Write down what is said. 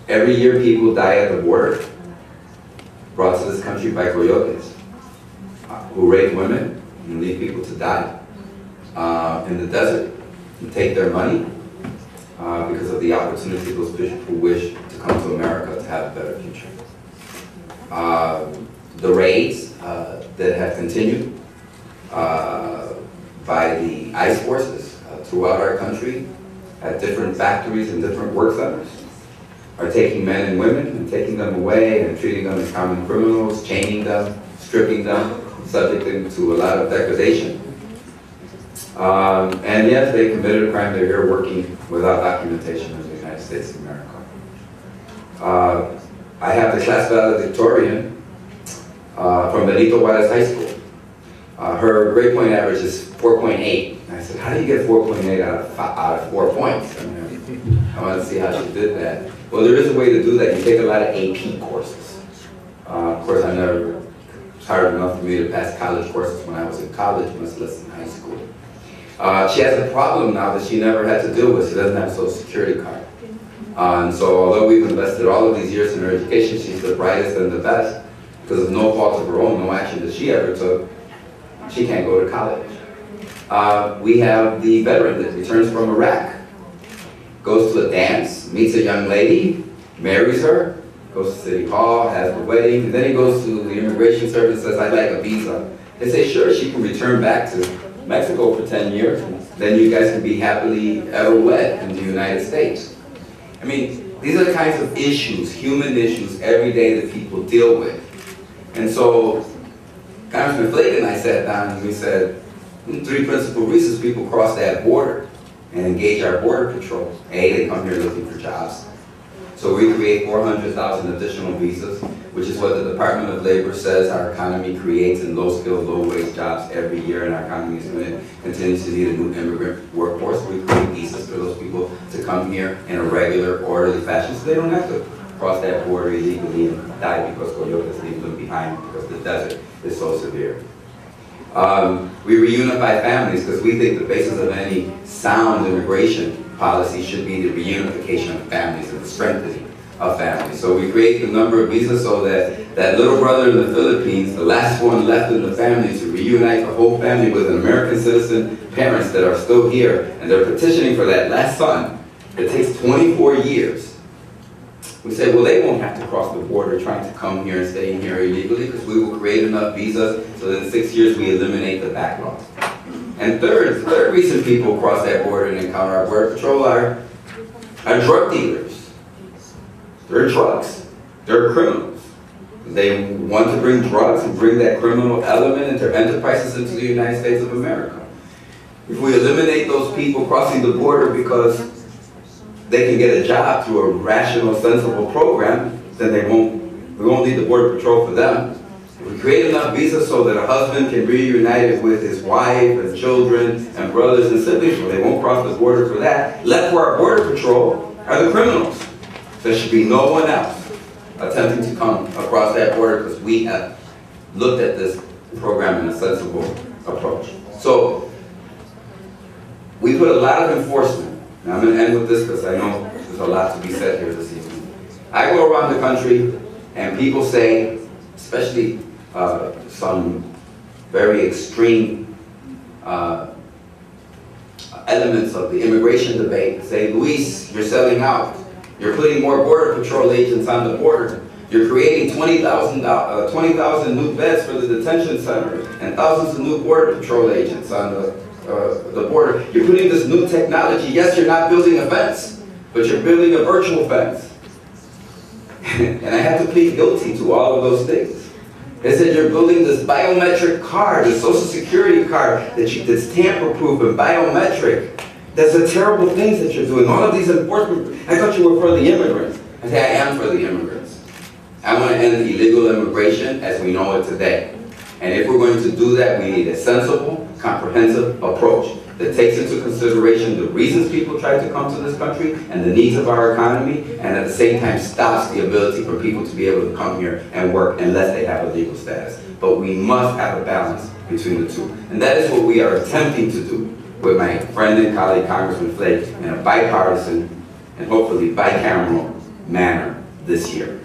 Every year people die at the border, brought to this country by coyotes, who rape women and leave people to die in the desert and take their money because of the opportunity those people who wish to come to America to have a better future. The raids that have continued by the ICE forces throughout our country at different factories and different work centers are taking men and women and taking them away and treating them as common criminals, chaining them, stripping them, subjecting them to a lot of degradation. And yes, they committed a crime. They're here working without documentation in the United States of America. I have the class valedictorian from Benito Juarez High School. Her grade point average is 4.8. I said, how do you get 4.8 out of 4 points? I want to see how she did that. Well, there is a way to do that. You take a lot of AP courses. Of course, I never, it's hard enough for me to pass college courses when I was in college, much less in high school. She has a problem now that she never had to deal with. She doesn't have a Social Security card. And so although we've invested all of these years in her education, she's the brightest and the best. Because of no fault of her own, no action that she ever took, she can't go to college. We have the veteran that returns from Iraq, goes to a dance, meets a young lady, marries her, goes to City Hall, has the wedding, and then he goes to the immigration service and says, I'd like a visa. They say, sure, she can return back to Mexico for 10 years, and then you guys can be happily ever wed in the United States. I mean, these are the kinds of issues, human issues, every day that people deal with. And so, Congressman Flake and I sat down and we said, 3 principal reasons people cross that border and engage our border patrol. A, they come here looking for jobs. So we create 400,000 additional visas, which is what the Department of Labor says our economy creates in low-skilled, low-wage jobs every year, and our economy is going to continue to need a new immigrant workforce. We create visas for those people to come here in a regular, orderly fashion, so they don't have to cross that border illegally and die because coyotes leave them behind because the desert is so severe. We reunify families because we think the basis of any sound immigration policy should be the reunification of families and the strengthening of families. So we create the number of visas so that that little brother in the Philippines, the last one left in the family, to reunite the whole family with an American citizen, parents that are still here, and they're petitioning for that last son. It takes 24 years. We say, well, they won't have to cross the border trying to come here and stay in here illegally because we will create enough visas so that in 6 years we eliminate the backlog. And the third reason people cross that border and encounter our border patrol are drug dealers. They're drugs. They're criminals. They want to bring drugs and bring that criminal element into their enterprises into the United States of America. If we eliminate those people crossing the border because they can get a job through a rational, sensible program, then we won't need the Border Patrol for them. If we create enough visas so that a husband can be reunited with his wife and children and brothers and siblings, well, they won't cross the border for that. Left for our Border Patrol are the criminals. There should be no one else attempting to come across that border because we have looked at this program in a sensible approach. So we put a lot of enforcement. Now I'm going to end with this because I know there's a lot to be said here this evening. I go around the country and people say, especially some very extreme elements of the immigration debate, say, Luis, you're selling out. You're putting more Border Patrol agents on the border. You're creating 20,000 new beds for the detention center and thousands of new Border Patrol agents on the border. You're putting this new technology. Yes, you're not building a fence, but you're building a virtual fence. And I have to plead guilty to all of those things. They said you're building this biometric card, this Social Security card that's tamper-proof and biometric. That's the terrible things that you're doing. All of these enforcement. I thought you were for the immigrants. I say I am for the immigrants. I want to end illegal immigration as we know it today. And if we're going to do that, we need a sensible, comprehensive approach that takes into consideration the reasons people try to come to this country and the needs of our economy, and at the same time stops the ability for people to be able to come here and work unless they have a legal status. But we must have a balance between the two. And that is what we are attempting to do with my friend and colleague, Congressman Flake, in a bipartisan and hopefully bicameral manner this year.